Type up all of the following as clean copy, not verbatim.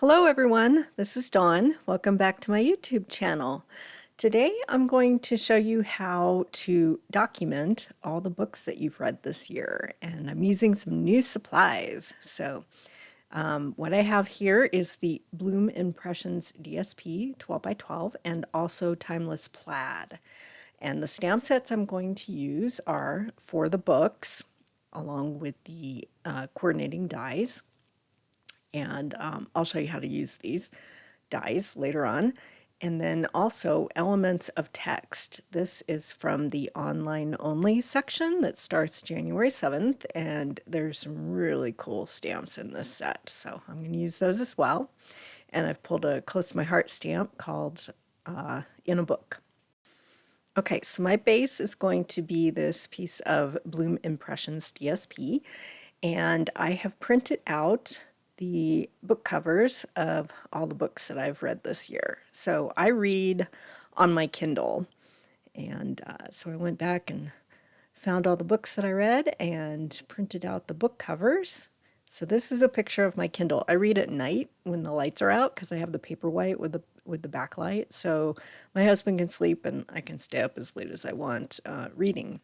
Hello everyone, this is Dawn. Welcome back to my YouTube channel. Today I'm going to show you how to document all the books that you've read this year, and I'm using some new supplies. What I have here is the Bloom Impressions DSP 12 by 12 and also Timeless Plaid. And the stamp sets I'm going to use are for the books along with the coordinating dies. And I'll show you how to use these dies later on. And then also elements of text. This is from the online only section that starts January 7th, and there's some really cool stamps in this set. So I'm going to use those as well. And I've pulled a Close to My Heart stamp called In a Book. Okay, so my base is going to be this piece of Bloom Impressions DSP, and I have printed out the book covers of all the books that I've read this year. So I read on my Kindle, and so I went back and found all the books that I read and printed out the book covers. So this is a picture of my Kindle. I read at night when the lights are out because I have the Paperwhite with the backlight. So my husband can sleep and I can stay up as late as I want reading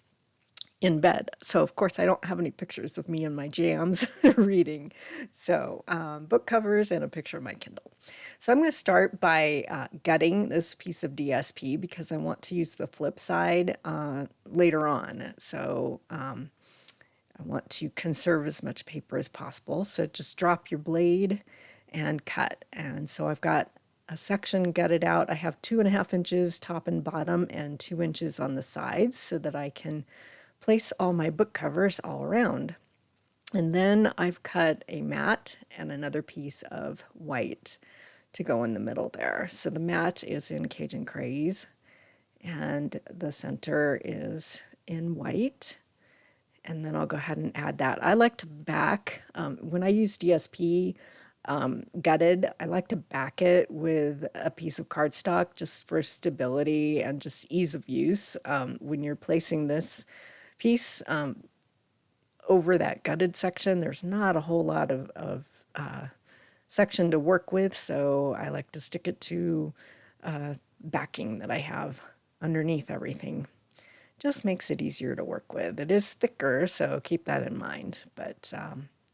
in bed. So of course I don't have any pictures of me in my jams reading. So book covers and a picture of my Kindle. So I'm going to start by gutting this piece of DSP because I want to use the flip side later on. So I want to conserve as much paper as possible. So just drop your blade and cut. And so I've got a section gutted out. I have 2.5 inches top and bottom and 2 inches on the sides so that I can place all my book covers all around. And then I've cut a mat and another piece of white to go in the middle there. So the mat is in Cajun Craze and the center is in white. And then I'll go ahead and add that. I like to back, when I use DSP gutted, I like to back it with a piece of cardstock just for stability and just ease of use. When you're placing this piece over that gutted section, there's not a whole lot of section to work with, so I like to stick it to backing that I have underneath everything. Just makes it easier to work with. It is thicker, so keep that in mind, but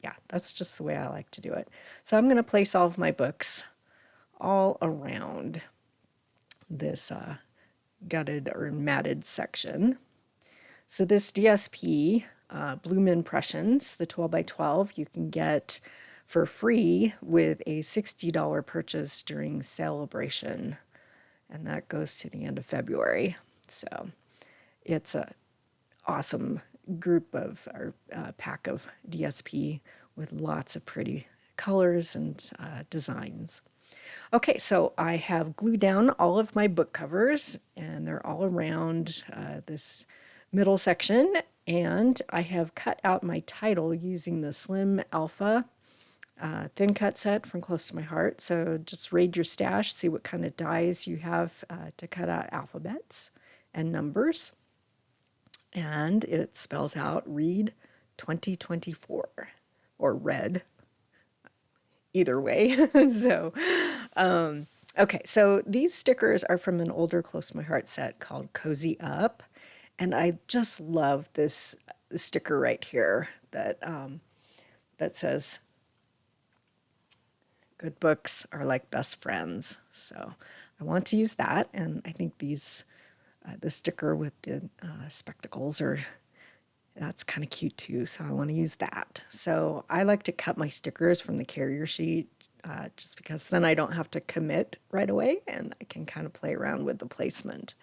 yeah, that's just the way I like to do it. So I'm going to place all of my books all around this gutted or matted section. So this DSP, Bloom Impressions, the 12 by 12, you can get for free with a $60 purchase during Celebration, and that goes to the end of February. So it's a awesome group of, or pack of DSP with lots of pretty colors and designs. Okay, so I have glued down all of my book covers, and they're all around this middle section, and I have cut out my title using the Slim Alpha thin cut set from Close to My Heart. So just raid your stash, see what kind of dies you have to cut out alphabets and numbers. And it spells out Read 2024 or Red, either way. Okay, so these stickers are from an older Close to My Heart set called Cozy Up, and I just love this sticker right here that that says good books are like best friends. So I want to use that, and I think these the sticker with the spectacles that's kind of cute too, so I want to use that. So I like to cut my stickers from the carrier sheet just because then I don't have to commit right away and I can kind of play around with the placement.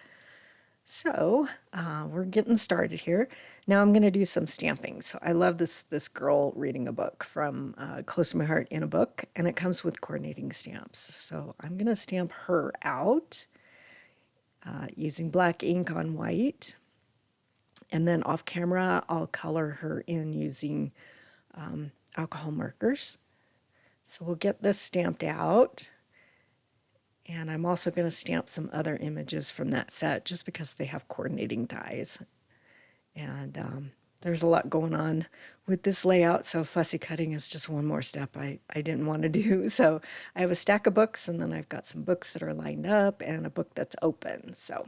So we're getting started here. Now I'm going to do some stamping. So I love this girl reading a book from Close to My Heart in a Book, and it comes with coordinating stamps. So I'm going to stamp her out using black ink on white. And then off camera, I'll color her in using alcohol markers. So we'll get this stamped out. And I'm also going to stamp some other images from that set just because they have coordinating dies. And there's a lot going on with this layout, so fussy cutting is just one more step I didn't want to do. So I have a stack of books, and then I've got some books that are lined up and a book that's open. So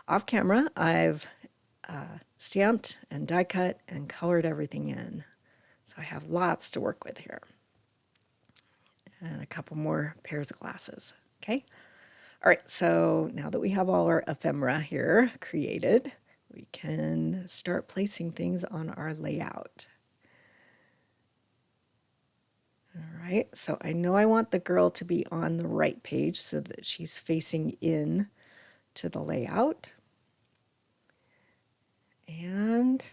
off camera, I've stamped and die cut and colored everything in. So I have lots to work with here. And a couple more pairs of glasses. Okay. All right, so now that we have all our ephemera here created, we can start placing things on our layout. All right, so I know I want the girl to be on the right page so that she's facing in to the layout. And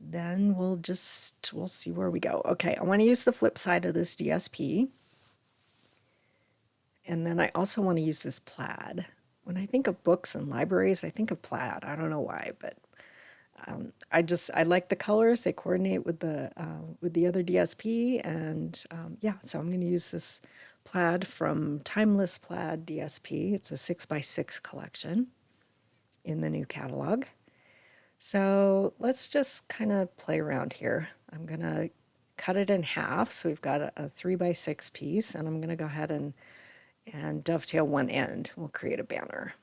then we'll see where we go. Okay, I want to use the flip side of this DSP. And then I also want to use this plaid. When I think of books and libraries, I think of plaid. I don't know why, but I like the colors. They coordinate with the other DSP, and yeah, so I'm going to use this plaid from Timeless Plaid DSP. It's a 6x6 collection in the new catalog. So let's just kind of play around here. I'm going to cut it in half, so we've got a 3x6 piece, and I'm going to go ahead and dovetail one end. We'll create a banner.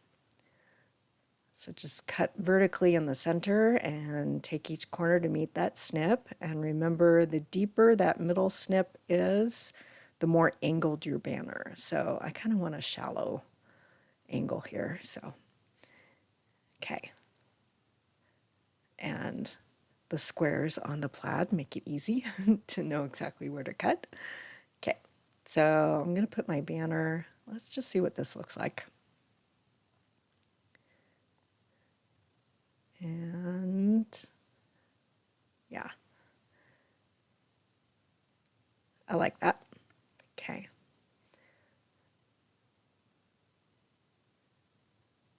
So just cut vertically in the center and take each corner to meet that snip. And remember, the deeper that middle snip is, the more angled your banner. So I kind of want a shallow angle here. So, okay. And the squares on the plaid make it easy to know exactly where to cut. Okay, so I'm going to put my banner. Let's just see what this looks like. And yeah, I like that. Okay.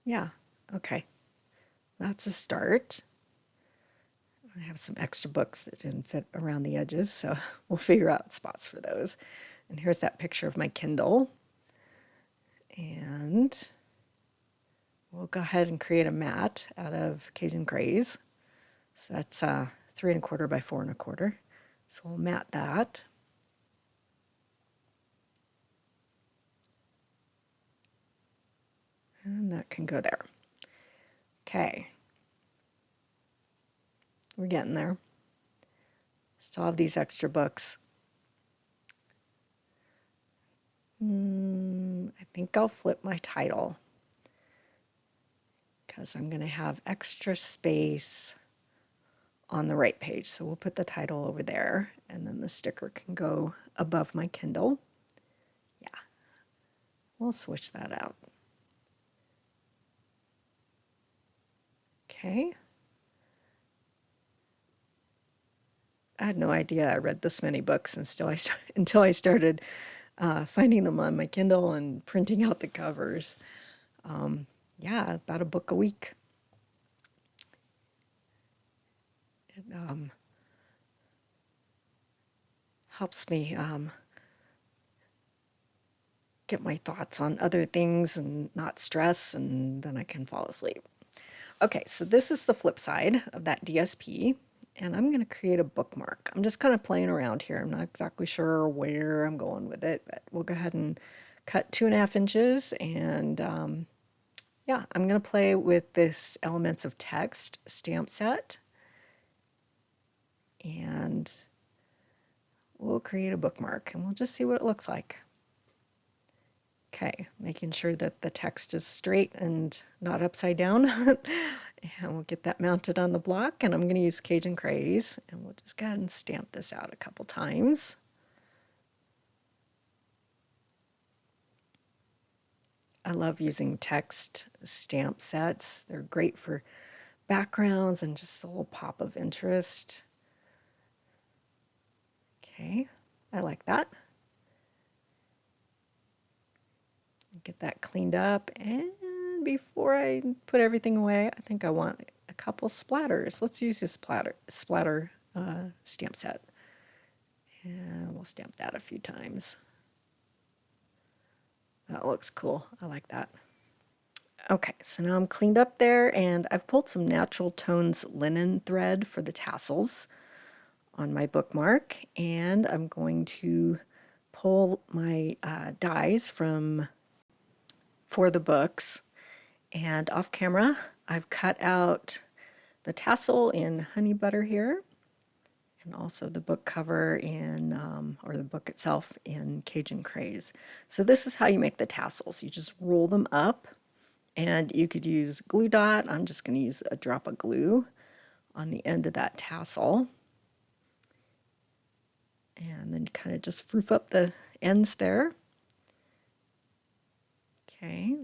Yeah, okay. That's a start. I have some extra books that didn't fit around the edges, so we'll figure out spots for those. And here's that picture of my Kindle. And we'll go ahead and create a mat out of Cajun Grays. So that's 3 1/4 by 4 1/4. So we'll mat that. And that can go there. Okay. We're getting there. Still have these extra books. I think I'll flip my title because I'm going to have extra space on the right page. So we'll put the title over there, and then the sticker can go above my Kindle. Yeah, we'll switch that out. Okay. I had no idea I read this many books until I started finding them on my Kindle and printing out the covers. Yeah, about a book a week. It helps me get my thoughts on other things and not stress, and then I can fall asleep. Okay, so this is the flip side of that DSP, and I'm going to create a bookmark. I'm just kind of playing around here. I'm not exactly sure where I'm going with it, but we'll go ahead and cut 2.5 inches, and yeah, I'm going to play with this Elements of Text stamp set, and we'll create a bookmark, and we'll just see what it looks like. Okay, making sure that the text is straight and not upside down. And we'll get that mounted on the block, and I'm going to use Cajun Craze, and we'll just go ahead and stamp this out a couple times. I love using text stamp sets. They're great for backgrounds and just a little pop of interest. Okay, I like that. Get that cleaned up, and before I put everything away, I think I want a couple splatters. Let's use this splatter stamp set, and we'll stamp that a few times. That looks cool. I like that. Okay, so now I'm cleaned up there, and I've pulled some Natural Tones linen thread for the tassels on my bookmark, and I'm going to pull my dies for the books. And off camera, I've cut out the tassel in honey butter here, and also the book cover in, or the book itself in Cajun Craze. So this is how you make the tassels. You just roll them up, and you could use glue dot. I'm just going to use a drop of glue on the end of that tassel. And then kind of just froof up the ends there. Okay.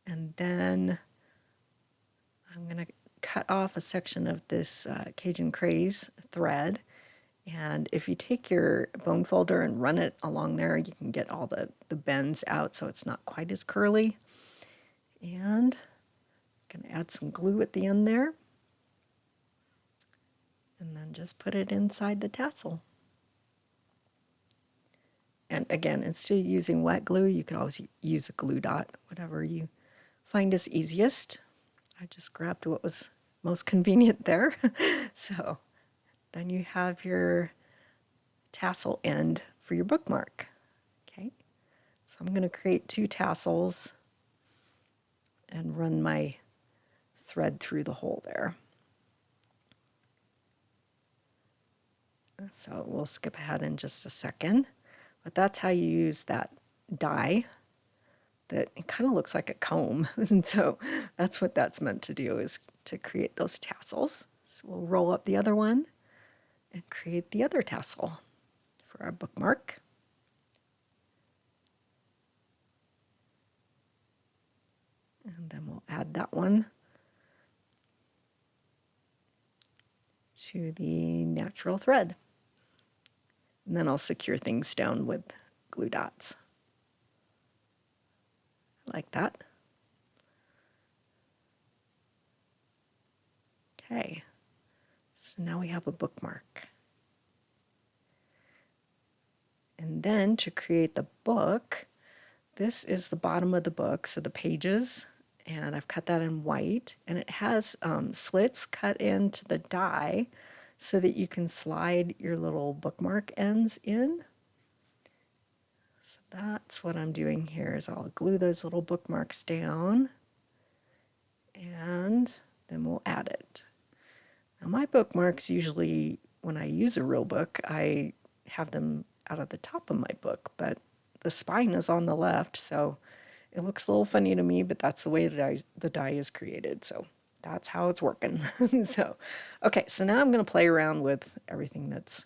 And then I'm going to cut off a section of this Cajun Craze thread. And if you take your bone folder and run it along there, you can get all the bends out so it's not quite as curly. And I'm going to add some glue at the end there. And then just put it inside the tassel. And again, instead of using wet glue, you can always use a glue dot, whatever you find is easiest. I just grabbed what was most convenient there. So then you have your tassel end for your bookmark. Okay, so I'm going to create 2 tassels and run my thread through the hole there. So we'll skip ahead in just a second, but that's how you use that die that it kind of looks like a comb. And so that's what that's meant to do, is to create those tassels. So we'll roll up the other one and create the other tassel for our bookmark. And then we'll add that one to the natural thread. And then I'll secure things down with glue dots. Like that. Okay, so now we have a bookmark. And then to create the book, this is the bottom of the book, so the pages, and I've cut that in white, and it has slits cut into the die so that you can slide your little bookmark ends in. So that's what I'm doing here, is I'll glue those little bookmarks down, and then we'll add it. Now my bookmarks, usually when I use a real book, I have them out of the top of my book, but the spine is on the left, so it looks a little funny to me, but that's the way that the die is created, so that's how it's working. So, okay, so now I'm going to play around with everything that's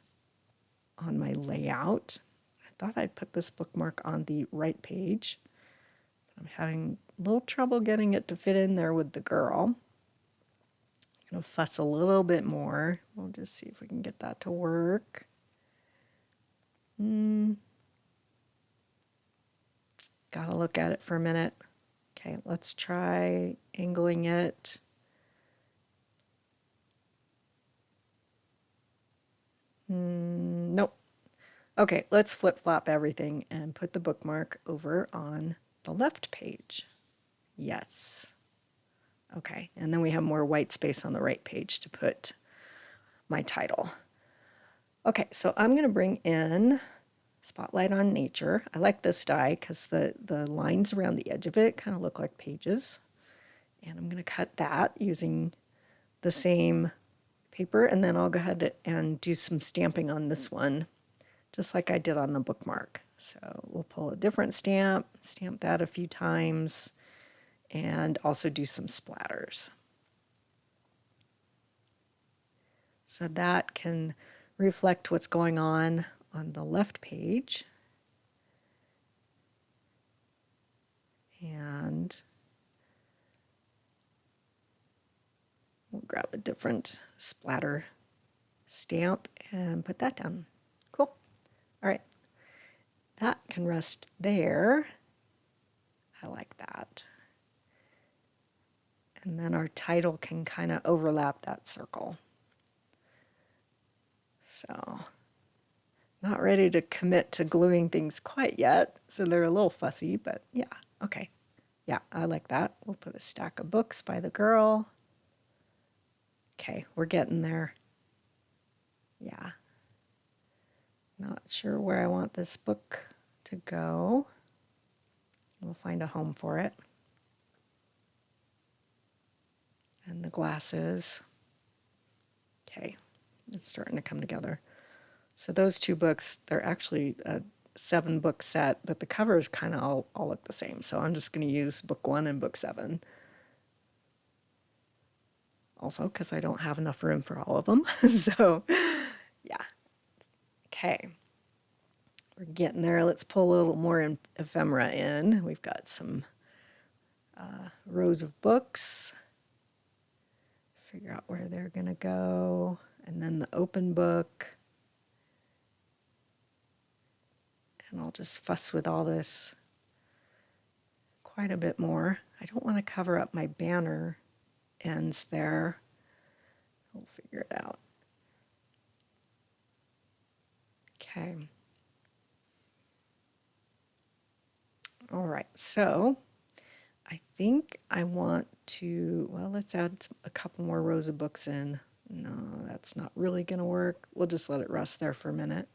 on my layout. I thought I'd put this bookmark on the right page, but I'm having a little trouble getting it to fit in there with the girl. I'm going to fuss a little bit more. We'll just see if we can get that to work. Gotta look at it for a minute. Okay, let's try angling it. Nope. Okay, let's flip-flop everything and put the bookmark over on the left page. Yes. Okay, and then we have more white space on the right page to put my title. Okay, so I'm going to bring in Spotlight on Nature. I like this die because the lines around the edge of it kind of look like pages. And I'm going to cut that using the same paper, and then I'll go ahead and do some stamping on this one, just like I did on the bookmark. So we'll pull a different stamp, stamp that a few times, and also do some splatters. So that can reflect what's going on the left page. And we'll grab a different splatter stamp and put that down. Cool. All right. That can rest there. I like that. And then our title can kind of overlap that circle. So, not ready to commit to gluing things quite yet, so they're a little fussy, but yeah, Okay. Yeah, I like that. We'll put a stack of books by the girl. Okay, we're getting there. Yeah. Not sure where I want this book to go. We'll find a home for it. And the glasses. Okay, it's starting to come together. So those two books, they're actually a 7-book set, but the covers kind of all look the same. So I'm just going to use book 1 and book 7. Also, because I don't have enough room for all of them. So, yeah. Okay. We're getting there. Let's pull a little more ephemera in. We've got some rows of books. Figure out where they're going to go. And then the open book. And I'll just fuss with all this quite a bit more. I don't want to cover up my banner ends there. We'll figure it out. Okay. All right, so I think I want to, well, let's add a couple more rows of books in. No, that's not really going to work. We'll just let it rest there for a minute.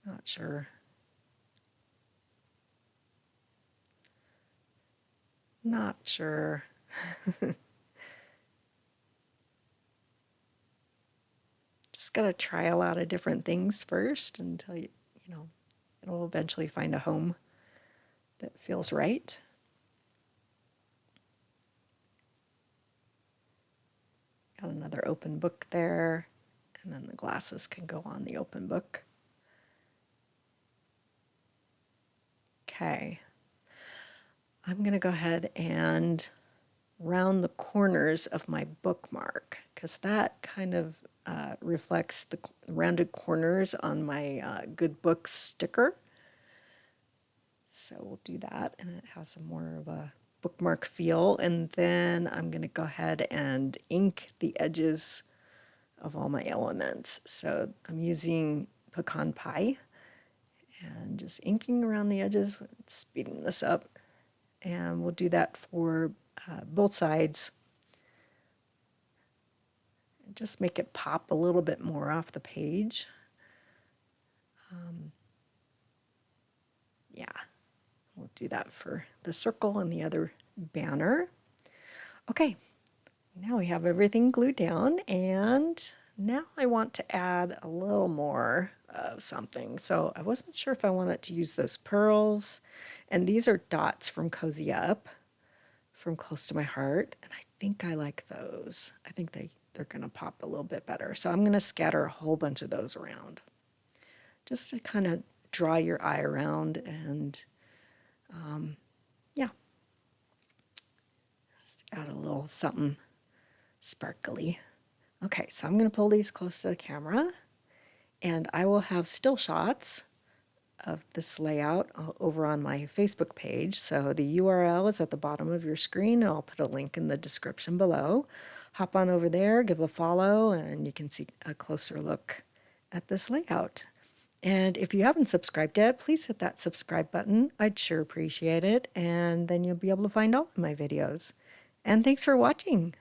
Not sure. Not sure. Just got to try a lot of different things first until you know, it'll eventually find a home that feels right. Got another open book there, and then the glasses can go on the open book. Okay. I'm going to go ahead and round the corners of my bookmark because that kind of reflects the rounded corners on my good books sticker. So we'll do that, and it has a more of a bookmark feel. And then I'm going to go ahead and ink the edges of all my elements. So I'm using pecan pie and just inking around the edges, speeding this up. And we'll do that for both sides. Just make it pop a little bit more off the page. Yeah, we'll do that for the circle and the other banner. Okay, now we have everything glued down, and now I want to add a little more of something. So I wasn't sure if I wanted to use those pearls, and these are dots from Cozy Up, from Close to My Heart, and I think I like those. I think they're going to pop a little bit better. So I'm going to scatter a whole bunch of those around just to kind of draw your eye around and yeah, just add a little something sparkly. Okay, so I'm going to pull these close to the camera, and I will have still shots of this layout over on my Facebook page. So the URL is at the bottom of your screen, and I'll put a link in the description below. Hop on over there, give a follow, and you can see a closer look at this layout. And if you haven't subscribed yet, please hit that subscribe button. I'd sure appreciate it. And then you'll be able to find all of my videos. And thanks for watching.